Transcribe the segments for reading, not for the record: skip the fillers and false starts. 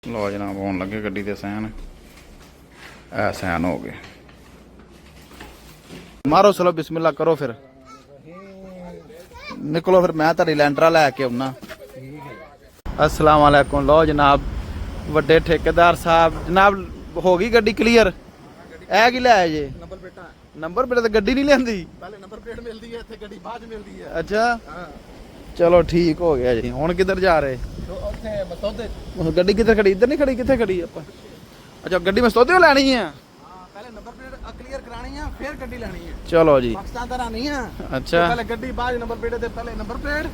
लो जनाब आन लगे गड्डी दे सैन ऐ सैन हो गए। मारो चलो बिस्मिल्लाह करो फिर निकलो फिर मैं ताड़ी लैंटरा लैके आना। अस्सलाम वालेकुम। लो जनाब वड्डे ठेकेदार साहब जनाब हो गई गड्डी क्लीयर है कि लै जे नंबर प्लेट तो गड्डी नहीं लियांदी पहले नंबर प्लेट मिलदी है इत्थे गड्डी बाद मिलदी है। अच्छा चलो ठीक हो गया जी। हुण किधर जा रहे गड्डी किधर खड़ी इधर नहीं खड़ी किथे खड़ी आपां। अच्छा गड्डी मस्तौदे लैनी है पहले नंबर प्लेट क्लियर करानी है फिर गड्डी लेनी है। चलो जी पाकिस्तान तरह नहीं है। अच्छा पहले गड्डी बाद नंबर प्लेट दे पहले नंबर प्लेट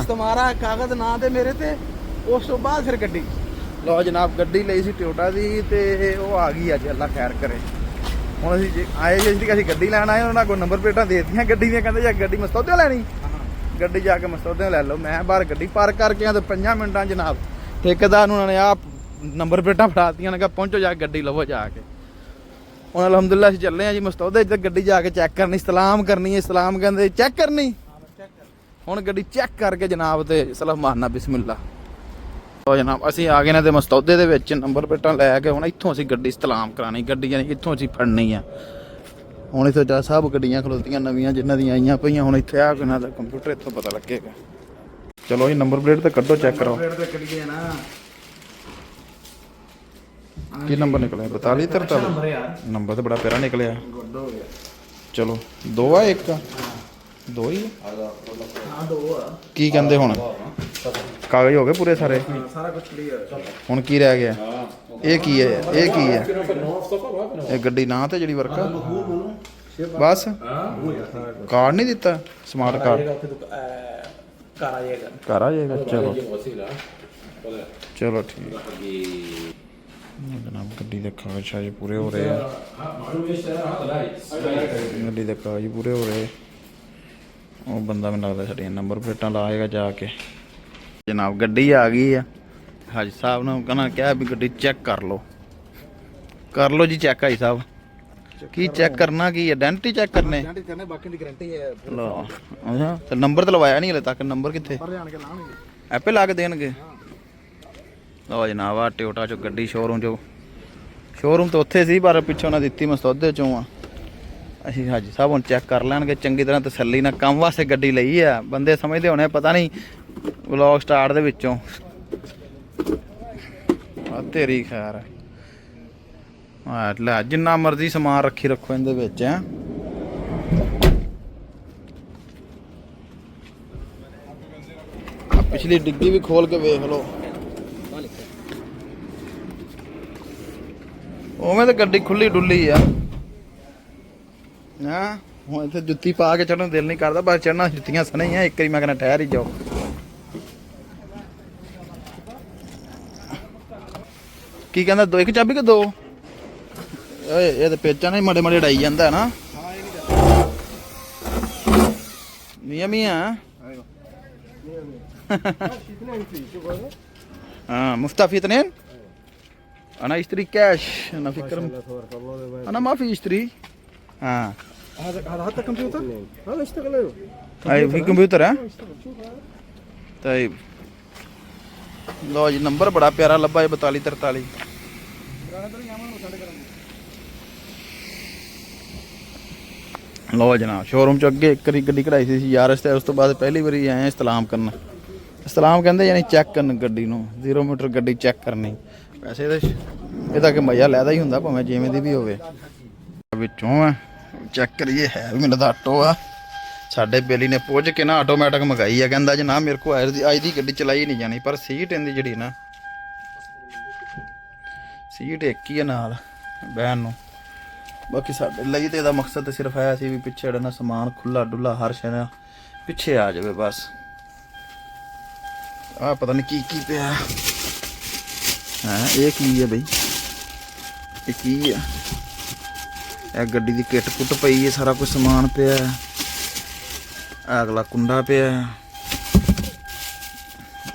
तुम्हारा कागज ना दे मेरे ते उस तो बाद फिर गड्डी। लो जनाब गड्डी ਲਈ ਸੀ ਟੋਇਟਾ ਦੀ ਤੇ ਉਹ ਆ ਗਈ ਅੱਜ ਅੱਲਾ ਖੈਰ ਕਰੇ। ਹੁਣ ਅਸੀਂ ਆਏ ਜੀ ਅਸੀਂ ਗੱਡੀ ਲੈਣ ਆਏ ਉਹਨਾਂ ਕੋਲ ਨੰਬਰ ਪਲੇਟਾਂ ਦੇ ਦਿੱਤੀਆਂ ਗੱਡੀ ਦੀਆਂ ਕਹਿੰਦੇ ਜਾਂ ਗੱਡੀ ਮਸਤੌਦੇ ਲੈਣੀ ਗੱਡੀ ਜਾ ਕੇ ਮਸਤੌਦੇ ਲੈ ਲਓ। ਮੈਂ ਬਾਹਰ ਗੱਡੀ ਪਾਰਕ ਕਰਕੇ ਆ ਤੇ 5 ਮਿੰਟਾਂ ਜਨਾਬ ਠੇਕੇਦਾਰ ਨੂੰ ਉਹਨਾਂ ਨੇ ਆਪ ਨੰਬਰ ਪਲੇਟਾਂ ਫੜਾਤੀਆਂ ਨੇ ਕਿਹਾ ਪਹੁੰਚੋ ਜਾ ਕੇ ਗੱਡੀ ਲਵੋ ਜਾ ਕੇ। ਹੁਣ ਅਲਹਮਦੁਲਿਲਾ ਅਸੀਂ ਚੱਲੇ ਆ ਜੀ ਮਸਤੌਦੇ ਤੇ ਗੱਡੀ ਜਾ ਕੇ ਚੈੱਕ ਕਰਨੀ ਸਲਾਮ ਕਰਨੀ ਹੈ। ਸਲਾਮ ਕਹਿੰਦੇ ਚੈੱਕ ਕਰਨੀ ਹੁਣ ਗੱਡੀ ਚੈੱਕ ਕਰਕੇ ਜਨਾਬ ਤੇ ਸਲਾਮ ਮਾਰਨਾ ਬਿਸਮਿਲ੍ਲਾ। ਲੋ ਜਨਾਬ ਅਸੀਂ ਆ ਗਏ ਨੇ ਤੇ ਮਸਤੌਦੇ ਦੇ ਵਿੱਚ ਨੰਬਰ ਪਲੇਟਾਂ ਲੈ ਕੇ ਹੁਣ ਇੱਥੋਂ ਅਸੀਂ ਗੱਡੀ ਸਲਾਮ ਕਰਾਣੀ ਗੱਡੀ ਜਾਨੀ ਇੱਥੋਂ ਅਸੀਂ ਫੜਨੀ ਆ। ਹੁਣ ਇੱਥੇ ਜਾ ਸਭ ਗੱਡੀਆਂ ਖਲੋਤੀਆਂ ਨਵੀਆਂ ਜਿਨ੍ਹਾਂ ਦੀਆਂ ਆਈਆਂ ਪਈਆਂ ਹੁਣ ਇੱਥੇ ਆ ਇਹਨਾਂ ਦਾ ਕੰਪਿਊਟਰ ਇੱਥੋਂ ਪਤਾ ਲੱਗੇਗਾ। ਚਲੋ ਜੀ ਨੰਬਰ ਪਲੇਟ ਤੇ ਕੱਢੋ ਚੈੱਕ ਕਰੋ ਕੀ ਨੰਬਰ ਨਿਕਲਿਆ 42 43 ਨੰਬਰ ਤੇ ਬੜਾ ਪਿਆਰਾ ਨਿਕਲਿਆ। ਚਲੋ ਦੋ ਆ ਇੱਕ ਦੋ ਹੀ ਕੀ ਕਹਿੰਦੇ ਹੁਣ ਕਾਗਜ਼ ਹੋ ਗਏ ਪੂਰੇ ਸਾਰੇ ਸਾਰਾ ਕੁਝ ਕਲੀਅਰ। ਹੁਣ ਕੀ ਰਹਿ ਗਿਆ ਇਹ ਕੀ ਹੈ ਇਹ ਕੀ ਹੈ ਇਹ ਗੱਡੀ ਨਾਂ ਤੇ ਜਿਹੜੀ ਵਰਕ ਬਸ ਕਾਰਡ ਨਹੀਂ ਦਿੱਤਾ ਸਮਾਰਟ ਕਾਰਡ ਘਰ ਆ ਜਾਏਗਾ। ਚਲੋ ਚਲੋ ਠੀਕ ਜਨਾਬ ਗੱਡੀ ਦੇ ਕਾਗਜ਼ ਸ਼ਾਇਦ ਪੂਰੇ ਹੋ ਰਹੇ ਆ ਗੱਡੀ ਦੇ ਕਾਗਜ਼ ਪੂਰੇ ਹੋ ਰਹੇ। ਉਹ ਬੰਦਾ ਮੈਨੂੰ ਲੱਗਦਾ ਸਾਡੀਆਂ ਨੰਬਰ ਪਲੇਟਾਂ ਲਾਏਗਾ ਜਾ ਕੇ। ਜਨਾਬ ਗੱਡੀ ਆ ਗਈ ਆ ਹਾਜੀ ਸਾਹਿਬ ਨੂੰ ਕਹਿੰਦਾ ਕਿਹਾ ਵੀ ਗੱਡੀ ਚੈੱਕ ਕਰ ਲਓ ਜੀ ਚੈੱਕ ਹਾਜੀ ਸਾਹਿਬ ਕੀ ਚੈੱਕ ਕਰਨਾ ਕੀ ਆਇਡੈਂਟੀ ਚੈੱਕ ਕਰਨੇ ਬਾਕੀ ਦੀ ਗਾਰੰਟੀ ਹੈ। ਲਓ ਅੱਛਾ ਤੇ ਨੰਬਰ ਤਾਂ ਲਵਾਇਆ ਨਹੀਂ ਹਲੇ ਤੱਕ ਨੰਬਰ ਕਿੱਥੇ ਐਪੇ ਲਾ ਕੇ ਦੇਣਗੇ। ਲਓ ਜਨਾਬ ਆ ਟੋਇਟਾ ਚੋਂ ਗੱਡੀ ਸ਼ੋਰੂਮ ਤਾਂ ਉੱਥੇ ਸੀ ਪਰ ਪਿੱਛੋਂ ਨਾ ਦਿੱਤੀ ਮਸਤੌਦੇ ਚੋਂ ਆ। ਅਸੀਂ ਹਾਜੀ ਸਾਹਿਬ ਹੁਣ ਚੈੱਕ ਕਰ ਲੈਣਗੇ ਚੰਗੀ ਤਰ੍ਹਾਂ ਤਸੱਲੀ ਨਾਲ ਕੰਮ ਵਾਸਤੇ ਗੱਡੀ ਲਈ ਆ। ਬੰਦੇ ਸਮਝਦੇ ਹੋਣੇ ਪਤਾ ਨਹੀਂ ਵਲੌਗ ਸਟਾਰਟ ਦੇ ਵਿੱਚੋਂ ਆ ਤੇਰੀ ਖੈਰ ਲੈ ਜਿੰਨਾ ਮਰਜ਼ੀ ਸਮਾਨ ਰੱਖੀ ਰੱਖੋ ਇਹਦੇ ਵਿੱਚ ਹੈ। ਪਿਛਲੀ ਡਿੱਗੀ ਵੀ ਖੋਲ ਕੇ ਵੇਖ ਲਓ ਉਵੇਂ ਤਾਂ ਗੱਡੀ ਖੁੱਲੀ ਡੁੱਲੀ ਆ ਹਾਂ। ਹੁਣ ਇੱਥੇ ਜੁੱਤੀ ਪਾ ਕੇ ਚੜ੍ਹਨ ਨੂੰ ਦਿਲ ਨਹੀਂ ਕਰਦਾ ਬਸ ਚੜ੍ਹਨਾ ਜੁੱਤੀਆਂ ਸਣੇ ਹੀ ਆ। ਇੱਕ ਵਾਰੀ ਮੈਂ ਕਹਿੰਦਾ ਠਹਿਰ ਹੀ ਜਾਓ। ਕੀ ਕਹਿੰਦਾ ਦੋ ਇੱਕ ਚਾਬੀ ਕਿ ਦੋ ਇਹ ਤੇ ਪੇਚਾਂ ਨਾਲ ਮਾੜੇ ਮਾੜੇ ਉਡਾਈ ਜਾਂਦਾ ਨਾ ਮੀਆਂ ਹਾਂ ਮੁਫਤਾਫੀ ਇਤਨੇਨ أنا أشتري كاش أنا في كرم أنا ما في أشتري هذا حتى كمبيوتر هذا يشتغل أيوه في كمبيوتر ها طيب लो जी नंबर बड़ा प्यारा लब्भा है 42 43। लो जनाब शोरूम च अगे एक गड्डी कढ़ाई सी यार उस तो बाद पहली बारी आए इस्तलाम करना इस्तलाम कहते यानी चैक करन गड्डी नूं 0 मीटर गड्डी चैक करनी। वैसे तो ਇਹਦਾ ਕਿ ਮਜ਼ਾ ਲੈਦਾ ਹੀ ਹੁੰਦਾ ਭਾਵੇਂ ਜਿਵੇਂ ਦੀ ਵੀ ਹੋਵੇ। ਵਿੱਚੋਂ ਆ ਚੈੱਕ ਕਰੀਏ ਹੈ ਵੀ ਮੈਨੂੰ ਤਾਂ ਆਟੋ ਆ ਸਾਡੇ ਬੇਲੀ ਨੇ ਪੁੱਜ ਕੇ ਨਾ ਆਟੋਮੈਟਿਕ ਮੰਗਾਈ ਆ। ਕਹਿੰਦਾ ਜੀ ਨਾ ਮੇਰੇ ਕੋਲ ਅੱਜ ਦੀ ਗੱਡੀ ਚਲਾਈ ਨਹੀਂ ਜਾਣੀ ਪਰ ਸੀਟ ਇਹਦੀ ਜਿਹੜੀ ਨਾ ਸੀਟ ਇੱਕ ਹੀ ਆ ਨਾਲ ਬਹਿਣ ਨੂੰ। ਬਾਕੀ ਸਾਡੇ ਲਈ ਤੇ ਇਹਦਾ ਮਕਸਦ ਤਾਂ ਸਿਰਫ ਆਇਆ ਸੀ ਵੀ ਪਿੱਛੇ ਜਿਹੜਾ ਨਾ ਸਮਾਨ ਖੁੱਲਾ ਡੁੱਲਾ ਹਰ ਸ਼ੈ ਪਿੱਛੇ ਆ ਜਾਵੇ ਬਸ। ਆਹ ਪਤਾ ਨਹੀਂ ਕੀ ਪਿਆ ਹਾਂ ਇਹ ਕੀ ਹੈ ਬਈ ਇਹ ਕੀ ਆ ਇਹ ਗੱਡੀ ਦੀ ਕਿੱਟ ਕੁੱਟ ਪਈ ਹੈ ਸਾਰਾ ਕੁਝ ਸਮਾਨ ਪਿਆ ਅਗਲਾ ਕੁੰਡਾ ਪਿਆ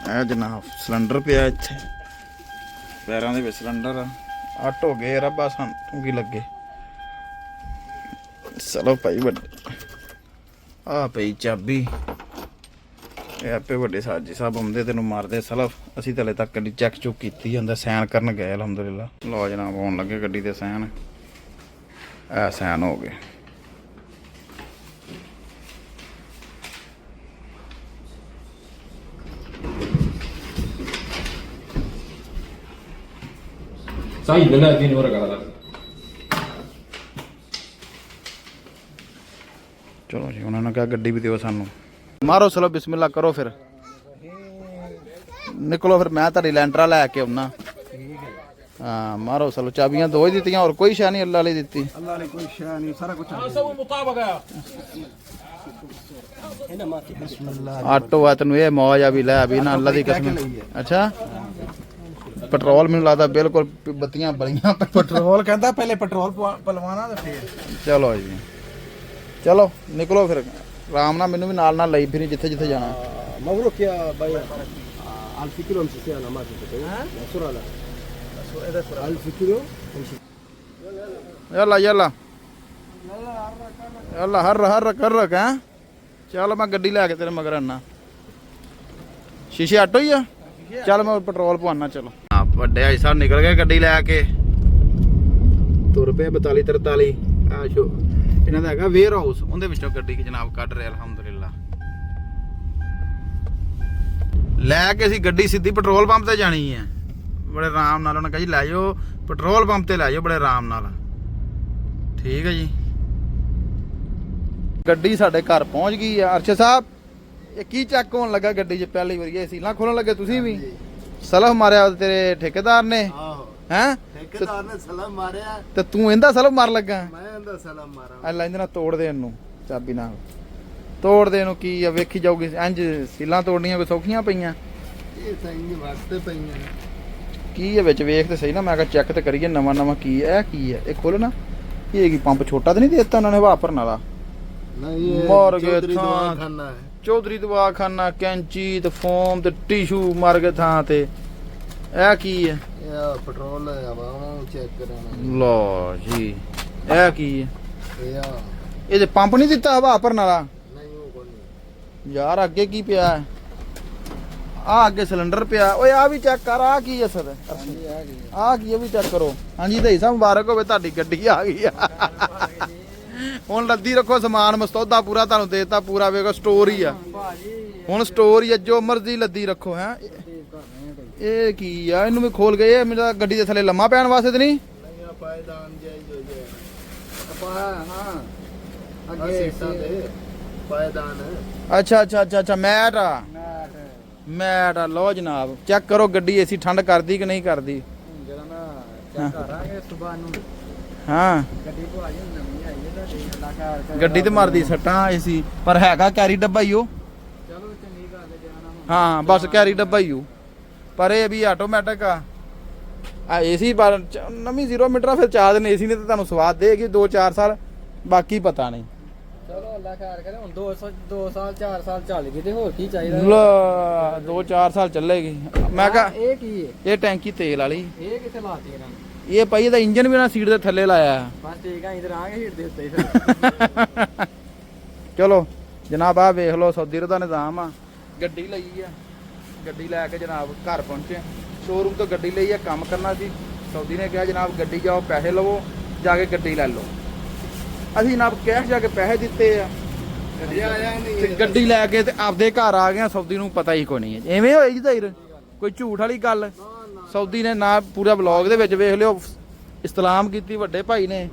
ਇਹ ਜਨਾਬ ਸਿਲੰਡਰ ਪਿਆ ਇੱਥੇ ਪੈਰਾਂ ਦੇ ਵਿੱਚ ਸਿਲੰਡਰ ਆਟੋ ਗਏ ਰੱਬਾ ਸਾਨੂੰ ਕੀ ਲੱਗੇ। ਚਲੋ ਭਾਈ ਵੱਡੇ ਆ ਪਈ ਚਾਬੀ ਇਹ ਆਪੇ ਵੱਡੇ ਸਾਜੀ ਸਾਹਿਬ ਆਉਂਦੇ ਤੈਨੂੰ ਮਾਰਦੇ ਸਲਫ। ਅਸੀਂ ਤਾਂ ਹਲੇ ਤੱਕ ਗੱਡੀ ਚੈੱਕ ਚੁੱਕ ਕੀਤੀ ਜਾਂਦਾ, ਸਾਈਨ ਕਰਨ ਗਏ ਅਲਹਮਦੁਲਿਲਾ। ਲਓ ਜਨਾਬ ਆਉਣ ਲੱਗੇ ਗੱਡੀ ਦੇ ਸਾਈਨ, ਇਹ ਸਾਈਨ ਹੋ ਗਏ। Sai, non è ora cara. ਚਲੋ ਜੀ, ਉਹਨਾਂ ਨੇ ਕਿਹਾ ਗੱਡੀ ਵੀ ਦਿਓ ਸਾਨੂੰ। ਮਾਰੋ ਚਲੋ ਬਿਸਮਿਲ੍ਲਾ ਕਰੋ, ਫਿਰ ਨਿਕਲੋ। ਫਿਰ ਮੈਂ ਤੁਹਾਡੀ ਲੈਂਟਰਾ ਲੈ ਕੇ ਆਉਣਾ। ਹਾਂ ਮਾਰੋ ਚਲੋ। ਚਾਬੀਆਂ ਦੋ ਹੀ ਦਿੱਤੀਆਂ, ਹੋਰ ਕੋਈ ਸ਼ੈ ਨਹੀਂ ਅੱਲਾ ਵਾਲੀ ਦਿੱਤੀ। ਅੱਲਾ ਵਾਲੀ ਕੋਈ ਸ਼ੈ ਨਹੀਂ, ਸਾਰਾ ਕੁਝ سوي مطابقه ਆਟੋ ਆ ਤੈਨੂੰ ਇਹ ਮੌਜ ਆ ਵੀ ਲੈ ਵੀ ਨਾ ਅੱਲਾ ਦੀ ਕਸਮ। ਅੱਛਾ ਪੈਟਰੋਲ ਮੈਨੂੰ ਲੱਗਦਾ ਬਿਲਕੁਲ ਬੱਤੀਆਂ ਬਲੀਆਂ। ਪੈਟਰੋਲ ਕਹਿੰਦਾ ਪਹਿਲੇ ਪੈਟਰੋਲ ਪਲਵਾਣਾ ਤੇ ਫੇਰ ਚਲੋ ਜੀ, ਚਲੋ ਨਿਕਲੋ ਫਿਰ ਆਰਾਮ ਨਾਲ। ਮੈਨੂੰ ਵੀ ਨਾਲ ਲਈ ਫਿਰੀ ਜਿੱਥੇ ਜਿੱਥੇ ਜਾਣਾ। مبروك يا باي 1000 كيلو امشي انا ما في صوره لا 1000 كيلو امشي ਯਾਲਾ ਯਾਲਾ ਯਾਲਾ ਹਰ ਹਰ ਕਰ ਰਕ ਹੈ। ਚੱਲ ਮੈਂ ਗੱਡੀ ਲੈ ਕੇ ਤੇਰੇ ਮਗਰ ਆਣਾ। ਸ਼ੀਸ਼ੇ ਆਟੋ ਹੀ ਆ। ਚੱਲ ਮੈਂ ਪੈਟਰੋਲ ਪਵਾਉਣਾ। ਚਲੋ ਵੱਡੇ ਭਾਈ ਸਾਹਿਬ ਨਿਕਲ ਗਏ ਗੱਡੀ ਲੈ ਕੇ, ਤੁਰ ਪਏ 42 43। ਆ ਸ਼ੋ ਇਹਨਾਂ ਦਾ ਹੈਗਾ ਵੇਅਰ ਹਾਊਸ, ਉਹਦੇ ਵਿੱਚੋਂ ਗੱਡੀ ਜਨਾਬ ਕੱਢ ਰਹੇ ਅਲਹਮਦੁਲਿਲਾ। ਲੈ ਕੇ ਅਸੀਂ ਗੱਡੀ ਸਿੱਧੀ ਪੈਟਰੋਲ ਪੰਪ ਤੇ ਜਾਣੀ ਹੈ। ਬੜੇ ਆਰਾਮ ਨਾਲ ਉਹਨਾਂ ਕਹੀ ਲੈ ਜਾਓ ਪੈਟਰੋਲ ਪੰਪ ਤੇ ਲੈ ਜਾਓ, ਬੜੇ ਆਰਾਮ ਨਾਲ। ਠੀਕ ਹੈ ਜੀ, ਗੱਡੀ ਸਾਡੇ ਘਰ ਪਹੁੰਚ ਗਈ ਆ। ਅਰਸ਼ਦ ਸਾਹਿਬ ਇਹ ਕੀ ਚੈੱਕ ਹੋਣ ਲੱਗਾ ਗੱਡੀ 'ਚ? ਪਹਿਲੀ ਵਾਰੀ ਇਹ ਸੀਲਾਂ ਖੋਲਣ ਲੱਗੇ ਤੁਸੀਂ ਵੀ? ਸਲਫ ਮਾਰਿਆ ਤੇਰੇ ਠੇਕੇਦਾਰ ਨੇ? ਆਹੋ ਹੈਂ ਠੇਕੇਦਾਰ ਨੇ ਸਲਾਮ ਮਾਰਿਆ ਤੇ ਤੂੰ ਇਹਦਾ ਸਲਫ ਮਾਰ ਲੱਗਾ? ਮੈਂ ਇਹਦਾ ਸਲਾਮ ਮਾਰਾਂ। ਅੱਲਾ ਇਹਦੇ ਨਾਲ ਤੋੜ ਦੇ ਇਹਨੂੰ, ਚਾਬੀ ਨਾਲ ਤੋੜ ਦੇ ਇਹਨੂੰ। ਕੀ ਆ ਵੇਖੀ ਜਾਊਗੀ ਇੰਜ ਸੀਲਾਂ ਤੋੜਨੀਆਂ ਕੋਈ ਸੌਖੀਆਂ ਪਈਆਂ? ਇਹ ਤਾਂ ਇੰਨੇ ਵਾਸਤੇ ਪਈਆਂ ਕੀ ਹੈ ਵਿੱਚ ਵੇਖ ਤੇ ਸਹੀ ਨਾ। ਮੈਂ ਕਿਹਾ ਚੈੱਕ ਤੇ ਕਰੀਏ ਨਵਾਂ ਨਵਾਂ ਕੀ ਹੈ। ਇਹ ਕੀ ਹੈ? ਇਹ ਖੋਲ ਨਾ। ਇਹ ਕੀ ਪੰਪ ਛੋਟਾ ਤਾਂ ਨਹੀਂ ਦੇ ਦਿੱਤਾ ਉਹਨਾਂ ਨੇ ਹਵਾ ਭਰਨ ਵਾਲਾ? ਨਹੀਂ ਇਹ ਮਾਰ ਗਏ ਚੌਧਰੀ ਥਾਂ। ਦਵਾਖਾਨਾ ਹੈ। ਚੌਧਰੀ ਦਵਾਖਾਨਾ, ਕੈਂਚੀ ਤੇ ਫੋਮ ਤੇ ਟਿਸ਼ੂ ਮਾਰ ਗਏ ਥਾਂ ਤੇ। ਇਹ ਕੀ ਹੈ? ਇਹ ਪੈਟਰੋਲ ਹੈ, ਹਵਾਵਾਂ ਨੂੰ ਚੈੱਕ ਕਰਾਉਣਾ। ਲੋ ਜੀ ਇਹ ਕੀ ਹੈ? ਇਹ ਆ ਇਹਦੇ ਪੰਪ ਨਹੀਂ ਦਿੱਤਾ ਹਵਾ ਭਰਨ ਵਾਲਾ? ਨਹੀਂ ਉਹ ਕੋਈ ਨਹੀਂ ਯਾਰ ਅੱਗੇ ਕੀ ਪਿਆ ਹੈ? ਆ ਅੱਗੇ ਸਿਲੰਡਰ ਪਿਆ। ਓਏ ਆ ਵੀ ਚੈੱਕ ਕਰ। ਆ ਕੀ ਹੈ ਸਰ? ਹਾਂਜੀ ਆ ਗਈ ਆ ਕੀ ਇਹ ਵੀ ਚੈੱਕ ਕਰੋ। ਹਾਂਜੀ ਦਈ ਸਾਹਿਬ ਮੁਬਾਰਕ ਹੋਵੇ, ਤੁਹਾਡੀ ਗੱਡੀ ਆ ਗਈ ਆ। ਹੁਣ ਲੱਦੀ ਰੱਖੋ ਸਮਾਨ ਮਸਤੌਦਾ ਪੂਰਾ ਤੁਹਾਨੂੰ ਦੇਤਾ ਪੂਰਾ। ਵੇਖੋ ਸਟੋਰ ਹੀ ਆ ਹੁਣ, ਸਟੋਰ ਹੀ ਆ, ਜੋ ਮਰਜ਼ੀ ਲੱਦੀ ਰੱਖੋ। ਹੈ ਇਹ ਕੀ ਆ? ਇਹਨੂੰ ਵੀ ਖੋਲ ਗਏ। ਮੇਰਾ ਗੱਡੀ ਦੇ ਥੱਲੇ ਲੰਮਾ ਪੈਣ ਵਾਸਤੇ ਤੇ ਨਹੀਂ? ਨਹੀਂ ਪਾਇਦਾਨ ਜਾਇਜ਼ ਹੋ ਜਾਏ ਆਪਾਂ। ਹਾਂ ਅੱਗੇ ਦੇ ਪਾਇਦਾਨ ਅੱਛਾ ਅੱਛਾ ਅੱਛਾ ਅੱਛਾ ਮੈਟ ਆ। ਮੈਟ ਆ। ਲਓ ਜਨਾਬ ਚੈੱਕ ਕਰੋ ਗੱਡੀ ਏਸੀ ਠੰਡ ਕਰਦੀ ਕਿ ਨਹੀਂ ਕਰਦੀ। ਜਰਾ ਨਾ ਚੈੱਕ ਕਰਾਂਗੇ ਸਵੇਰ ਨੂੰ। ਹਾਂ ਗੱਡੀ ਭਾਜੀ ਨਵੀਂ ਆਈ ਹੈ ਤਾਂ ਇਲਾਕਾ ਗੱਡੀ ਤੇ ਮਾਰਦੀ ਸੱਟਾਂ ਏਸੀ, ਪਰ ਹੈਗਾ ਕੈਰੀ ਡੱਬਾ ਹੀ ਉਹ। ਚਲੋ ਚੰਗੀ ਗੱਲ ਹੈ ਜਾਣਾ। ਹਾਂ ਬਸ ਕੈਰੀ ਡੱਬਾ ਹੀ ਉਹ, ਪਰ ਇਹ ਵੀ ਆਟੋਮੈਟਿਕ ਆ ਏਸੀ। ਪਰ ਨਵੀਂ 0 ਮੀਟਰ ਫਿਰ ਚਾਹ ਦੇਣ ਏਸੀ ਨੇ ਤਾਂ ਤੁਹਾਨੂੰ ਸਵਾਦ ਦੇਗੀ 2-4 ਸਾਲ, ਬਾਕੀ ਪਤਾ ਨਹੀਂ। ਚਲੋ ਅੱਲਾ ਖੈਰ ਕਰੇ। ਹੁਣ 2 ਸਾਲ 4 ਸਾਲ ਚੱਲ ਗਏ ਤੇ ਹੋਰ ਕੀ ਚਾਹੀਦਾ? 2-4 ਸਾਲ ਚੱਲੇਗੀ। ਮੈਂ ਕਿਹਾ ਇਹ ਕੀ ਹੈ? ਇਹ ਟੈਂਕੀ ਤੇਲ ਵਾਲੀ। ਇਹ ਕਿੱਥੇ ਲਾਤੀ ਇਹਨਾਂ ਨੇ? ਇਹ ਪਈ ਇਹਦਾ ਇੰਜਨ ਵੀ ਨਾ ਸੀਟ ਦੇ ਥੱਲੇ ਲਾਇਆ। ਬਸ ਠੀਕ ਆ, ਇਧਰ ਆਂਗੇ ਹੀਟ ਦੇ ਉੱਤੇ ਹੀ ਫਿਰ। ਚਲੋ ਜਨਾਬ ਆ ਵੇਖ ਲਓ ਸੌਦੀ ਦਾ ਨਿਜ਼ਾਮ ਆ। ਗੱਡੀ ਲਈ ਆ, ਗੱਡੀ ਲੈ ਕੇ ਜਨਾਬ ਘਰ ਪਹੁੰਚੇ। ਸ਼ੋਰੂਮ ਤੋਂ ਗੱਡੀ ਲਈ ਆ, ਕੰਮ ਕਰਨਾ ਸੀ। ਸੌਦੀ ਨੇ ਕਿਹਾ ਜਨਾਬ ਗੱਡੀ ਜਾਓ ਪੈਸੇ ਲਵੋ, ਜਾ ਕੇ ਗੱਡੀ ਲੈ ਲਓ। ਅਸੀਂ ਜਨਾਬ ਕੈਸ਼ ਜਾ ਕੇ ਪੈਸੇ ਦਿੱਤੇ ਆ ਤੇ ਗੱਡੀ ਲੈ ਕੇ ਤੇ ਆਪਦੇ ਘਰ ਆ ਗਏ। ਸੌਦੀ ਨੂੰ ਪਤਾ ਹੀ ਕੋਈ ਨਹੀਂ ਹੈ। ਐਵੇਂ ਹੋਏਗੀ ਜ਼ਾਹਿਰ, ਕੋਈ ਝੂਠ ਵਾਲੀ ਗੱਲ। ਸੌਦੀ ਨੇ ਨਾ ਪੂਰਾ ਵਲੌਗ ਦੇ ਵਿੱਚ ਵੇਖ ਲਿਓ ਇਸਤਲਾਮ ਕੀਤੀ ਵੱਡੇ ਭਾਈ ਨੇ।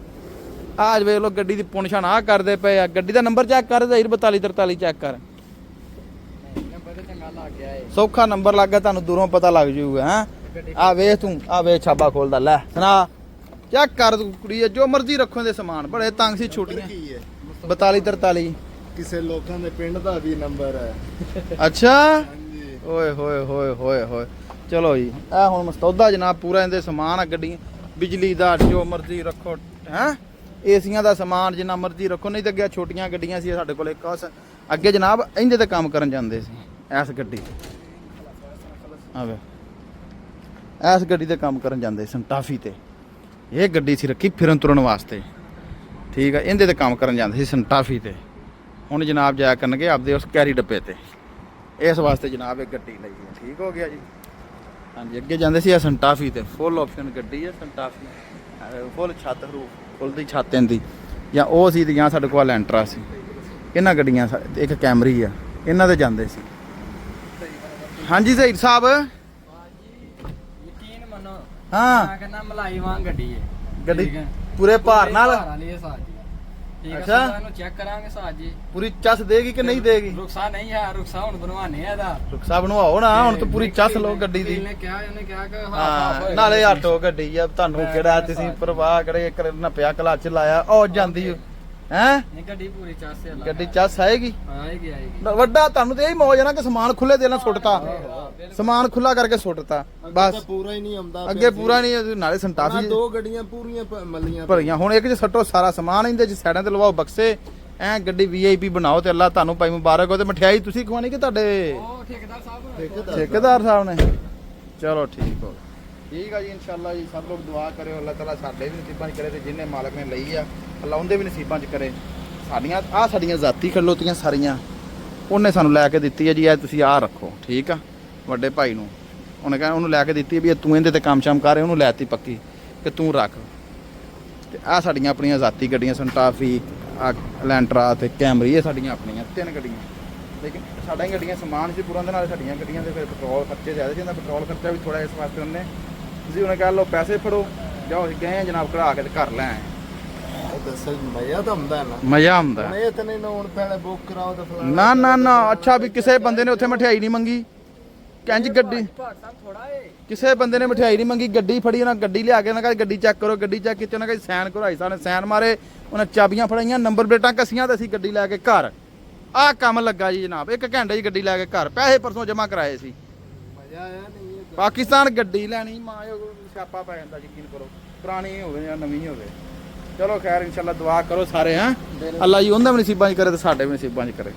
ਆਜ ਵੇਖ ਲਓ ਗੱਡੀ ਦੀ ਪੁਨਛਾਣ ਆ ਕਰਦੇ ਪਏ ਆ। ਗੱਡੀ ਦਾ ਨੰਬਰ ਚੈੱਕ ਕਰ ਜ਼ਾਹਿਰ 42 43 ਚੈੱਕ ਕਰ। ਨੰਬਰ ਤੇ ਚੰਗਾ ਲੱਗ ਗਿਆ ਏ। ਸੌਖਾ ਨੰਬਰ ਲੱਗ ਗਿਆ, ਤੁਹਾਨੂੰ ਦੂਰੋਂ ਪਤਾ ਲੱਗ ਜਾਊਗਾ। ਹੈ ਆ ਵੇਖ ਤੂੰ, ਆ ਵੇਖ ਛਾਬਾ ਖੋਲਦਾ ਲੈ ਸੁਣਾ ਚੈੱਕ ਕਰ ਤੂੰ। ਕੁੜੀ ਜੋ ਮਰਜ਼ੀ ਰੱਖੋ ਇਹਦੇ ਸਮਾਨ, ਬੜੇ ਤੰਗ ਸੀ ਛੋਟੀਆਂ। 42 43 ਕਿਸੇ ਲੋਕਾਂ ਦੇ ਪਿੰਡ ਦਾ ਵੀ ਨੰਬਰ ਹੈ। ਅੱਛਾ ਹਾਂਜੀ ਓਏ ਹੋਏ ਹੋਏ ਹੋਏ ਹੋਏ। ਚਲੋ ਜੀ ਇਹ ਹੁਣ ਮਸਤੌਦਾ ਜਨਾਬ ਪੂਰਾ ਇਹਦੇ ਸਮਾਨ ਆ। ਗੱਡੀ ਬਿਜਲੀ ਦਾ ਜੋ ਮਰਜ਼ੀ ਰੱਖੋ। ਹੈ ਏਸੀਆਂ ਦਾ ਸਮਾਨ ਜਿੰਨਾ ਮਰਜ਼ੀ ਰੱਖੋ। ਨਹੀਂ ਤਾਂ ਅੱਗੇ ਛੋਟੀਆਂ ਗੱਡੀਆਂ ਸੀ ਸਾਡੇ ਕੋਲ ਇੱਕ ਅੱਗੇ ਜਨਾਬ ਇਹਦੇ ਤੇ ਕੰਮ ਕਰਨ ਜਾਂਦੇ ਸੀ। ਇਸ ਗੱਡੀ ਆਵੇ ਇਸ ਗੱਡੀ ਤੇ ਕੰਮ ਕਰਨ ਜਾਂਦੇ ਸੰਟਾਫੀ ਤੇ। ਇਹ ਗੱਡੀ ਸੀ ਰੱਖੀ ਫਿਰਨ ਤੁਰਨ ਵਾਸਤੇ। ਠੀਕ ਆ, ਇਹਦੇ ਤੇ ਕੰਮ ਕਰਨ ਜਾਂਦੇ ਸੀ ਸੰਟਾਫੀ ਤੇ। ਹੁਣ ਜਨਾਬ ਜਾਇਆ ਕਰਨਗੇ ਆਪਦੇ ਉਸ ਕੈਰੀ ਡੱਬੇ ਤੇ। ਇਸ ਵਾਸਤੇ ਜਨਾਬ ਇਹ ਗੱਡੀ ਲਈ ਹੈ। ਠੀਕ ਹੋ ਗਿਆ ਜੀ। ਹਾਂਜੀ ਅੱਗੇ ਜਾਂਦੇ ਸੀ ਆ ਸੰਟਾਫੀ ਤੇ ਫੁੱਲ ਆਪਸ਼ਨ ਗੱਡੀ ਹੈ ਸੰਟਾਫੀ, ਫੁੱਲ ਛੱਤ ਫੁੱਲ ਦੀ ਛੱਤ ਇਹਦੀ, ਜਾਂ ਉਹ ਸੀ ਤੇ ਜਾਂ ਸਾਡੇ ਕੋਲ ਐਂਟਰਾ ਸੀ। ਇਹਨਾਂ ਗੱਡੀਆਂ ਇੱਕ ਕੈਮਰੀ ਆ, ਇਹਨਾਂ ਤੇ ਜਾਂਦੇ ਸੀ। ਹਾਂਜੀ ਜ਼ਹੀਰ ਸਾਹਿਬ। ਯਕੀਨ ਮੰਨੋ ਹਾਂ ਮੈਂ ਕਹਿੰਦਾ ਮਲਾਈ ਵਾਂਗ ਗੱਡੀ ਹੈ। ਗੱਡੀ ਠੀਕ ਹੈ। ਪੂਰੇ ਭਾਰ ਨਾਲ ਭਾਰ ਵਾਲੀ ਹੈ ਸਾਜ ਜੀ। ਠੀਕ ਹੈ ਅੱਛਾ। ਸਰ ਇਹਨੂੰ ਚੈੱਕ ਕਰਾਂਗੇ ਸਾਜ ਜੀ। ਪੂਰੀ ਚੱਸ ਦੇਗੀ ਕਿ ਨਹੀਂ ਦੇਗੀ? ਰੁਕਸਾ ਨਹੀਂ ਹੈ, ਰੁਕਸਾ ਹੁਣ ਬਣਵਾਣੇ ਆ ਇਹਦਾ। ਰੁਕਸਾ ਬਣਵਾਓ ਨਾ ਹੁਣ ਤਾਂ ਪੂਰੀ ਚੱਸ ਲਓ ਗੱਡੀ ਦੀ। ਉਹਨੇ ਕਿਹਾ ਕਿ ਹਾਂ ਨਾਲੇ ਆਟੋ ਗੱਡੀ ਆ, ਤੁਹਾਨੂੰ ਕਿਹੜਾ ਤੁਸੀਂ ਪਰਵਾਹ ਕਰੇ ਇੱਕ ਨੱਪਿਆ ਕਲੱਚ ਲਾਇਆ ਉਹ ਜਾਂਦੀ ਹੈ। ਨਹੀਂ ਗੱਡੀ ਪੂਰੀ ਚਾਸੇ ਲਾ ਗੱਡੀ ਚੱਸ ਆਏਗੀ ਆਏਗੀ ਵੱਡਾ। ਤੁਹਾਨੂੰ ਤੇ ਇਹੀ ਮੌਜ ਹੈ ਨਾ ਕਿ ਸਮਾਨ ਖੁੱਲੇ ਦੇ ਨਾਲ ਸੁੱਟਤਾ, ਸਮਾਨ ਖੁੱਲਾ ਕਰਕੇ ਸੁੱਟਤਾ ਬਸ। ਪੂਰਾ ਹੀ ਨਹੀਂ ਆਉਂਦਾ ਅੱਗੇ ਪੂਰਾ ਨਹੀਂ, ਨਾਲੇ ਸੰਟਾਫੀ ਦੋ ਗੱਡੀਆਂ ਪੂਰੀਆਂ ਮੱਲੀਆਂ ਭਰੀਆਂ। ਹੁਣ ਇੱਕ ਚ ਸੱਟੋ ਸਾਰਾ ਸਮਾਨ, ਇਹਦੇ ਚ ਸਾਈਡਾਂ ਤੇ ਲਵਾਓ ਬਕਸੇ, ਐ ਗੱਡੀ ਵੀਆਈਪੀ ਬਣਾਓ ਤੇ ਅੱਲਾ ਤੁਹਾਨੂੰ ਭਾਈ ਮੁਬਾਰਕ ਹੋ। ਤੇ ਮਠਿਆਈ ਤੁਸੀਂ ਖਵਾਣੀ ਕਿ ਤੁਹਾਡੇ ਉਹ ਠੇਕੇਦਾਰ ਸਾਹਿਬ ਠੇਕੇਦਾਰ ਸਾਹਿਬ ਨੇ? ਚਲੋ ਠੀਕ ਹੋ ਠੀਕ ਆ ਜੀ। ਇਨਸ਼ਾਅੱਲਾ ਜੀ ਸਭ ਲੋਕ ਦੁਆ ਕਰਿਓ, ਅੱਲਾਹ ਤਾਲਾ ਸਾਡੇ ਵੀ ਨਸੀਬਾਂ 'ਚ ਕਰੇ ਤੇ ਜਿੰਨੇ ਮਾਲਕ ਨੇ ਲਈ ਆ ਅੱਲਾਹ ਉਹਦੇ ਵੀ ਨਸੀਬਾਂ 'ਚ ਕਰੇ। ਸਾਡੀਆਂ ਜ਼ਾਤੀ ਖਲੋਤੀਆਂ ਸਾਰੀਆਂ ਉਹਨੇ ਸਾਨੂੰ ਲੈ ਕੇ ਦਿੱਤੀ ਹੈ ਜੀ। ਇਹ ਤੁਸੀਂ ਆਹ ਰੱਖੋ ਠੀਕ ਆ। ਵੱਡੇ ਭਾਈ ਨੂੰ ਉਹਨੇ ਕਹਿੰਦਾ ਉਹਨੂੰ ਲੈ ਕੇ ਦਿੱਤੀ ਵੀ ਤੂੰ ਇਹਦੇ ਤੇ ਕੰਮ ਸ਼ਾਮ ਕਰ, ਉਹਨੂੰ ਲੈਤੀ ਪੱਕੀ ਕਿ ਤੂੰ ਰੱਖ। ਤੇ ਆਹ ਸਾਡੀਆਂ ਆਪਣੀਆਂ ਜ਼ਾਤੀ ਗੱਡੀਆਂ ਸੰਟਾਫੀ, ਲੈਂਟਰਾ ਤੇ ਕੈਮਰੀ, ਇਹ ਸਾਡੀਆਂ ਆਪਣੀਆਂ 3 ਗੱਡੀਆਂ। ਲੇਕਿਨ ਸਾਡੀਆਂ ਗੱਡੀਆਂ ਸਮਾਨ ਸੀ ਪੂਰਾ ਦੇ ਨਾਲ, ਸਾਡੀਆਂ ਗੱਡੀਆਂ ਦੇ ਫਿਰ ਪੈਟਰੋਲ ਖਰਚੇ ਜ਼ਿਆਦਾ ਜਾਂਦਾ। ਪੈਟਰੋਲ ਖਰਚਾ ਵੀ ਥੋੜਾ ਇਸ ਵਾਸਤੇ ਉਹਨੇ ਤੁਸੀਂ ਉਹਨੇ ਕਹਿ ਲਓ ਪੈਸੇ ਫੜੋ ਜਾਓ, ਅਸੀਂ ਗਏ ਜਨਾਬ ਕਢਾ ਕੇ ਤੇ ਘਰ ਲੈ ਆਏ। ਦੱਸੋ ਮਜ਼ਾ ਤਾਂ ਹੁੰਦਾ ਹੈ ਨਾ, ਮਜ਼ਾ ਆਉਂਦਾ ਇਹ ਤਾਂ ਨਹੀਂ ਨੋਨ ਪਹਿਲੇ ਬੁੱਕ ਕਰਾਓ ਤਾਂ ਫਲਾਣਾ। ਨਾ ਨਾ ਨਾ। ਅੱਛਾ ਵੀ ਕਿਸੇ ਬੰਦੇ ਨੇ ਉੱਥੇ ਮਠਿਆਈ ਨਹੀਂ ਮੰਗੀ, ਕੰਜ ਗੱਡੀ ਥੋੜਾ ਏ ਕਿਸੇ ਬੰਦੇ ਨੇ ਮਠਿਆਈ ਨਹੀਂ ਮੰਗੀ, ਗੱਡੀ ਫੜੀ ਉਹਨਾਂ, ਗੱਡੀ ਲਿਆ ਕੇ ਉਹਨਾਂ ਕਹਿੰਦੇ ਗੱਡੀ ਚੈੱਕ ਕਰੋ, ਗੱਡੀ ਚੈੱਕ ਕੀਤੀ ਉਹਨਾਂ ਕਹਿੰਦੇ ਸਾਈਨ ਕਰਵਾਈ, ਸਾਨੂੰ ਸਾਈਨ ਮਾਰੇ, ਉਹਨਾਂ ਚਾਬੀਆਂ ਫੜਾਈਆਂ, ਨੰਬਰ ਪਲੇਟਾਂ ਕੱਸੀਆਂ ਤੇ ਅਸੀਂ ਗੱਡੀ ਲੈ ਕੇ ਘਰ। ਆਹ ਕੰਮ ਲੱਗਾ ਜੀ ਜਨਾਬ, 1 ਘੰਟੇ 'ਚ ਗੱਡੀ ਲੈ ਕੇ ਘਰ। ਪੈਸੇ ਪਰਸੋਂ ਜਮ੍ਹਾਂ ਕਰਾਏ ਸੀ। ਮਜ਼ਾ ਆਇਆ ਨਹੀਂ ਇਹ ਪਾਕਿਸਤਾਨ ਗੱਡੀ ਲੈਣੀ ਮਾਂ ਸਿਆਪਾ ਪੈ ਜਾਂਦਾ, ਯਕੀਨ ਕਰੋ, ਪੁਰਾਣੀ ਹੋਵੇ ਜਾਂ ਨਵੀਂ ਹੋਵੇ। ਚਲੋ ਖੈਰ ਇਨਸ਼ਾਅੱਲਾ ਦੁਆ ਕਰੋ ਸਾਰੇ। ਅੱਲਾ ਜੀ ਉਹਨਾਂ ਵੀ ਨਸੀਬਾਂ 'ਚ ਕਰੇ ਤੇ ਸਾਡੇ ਵੀ ਨਸੀਬਾਂ 'ਚ ਕਰੇ।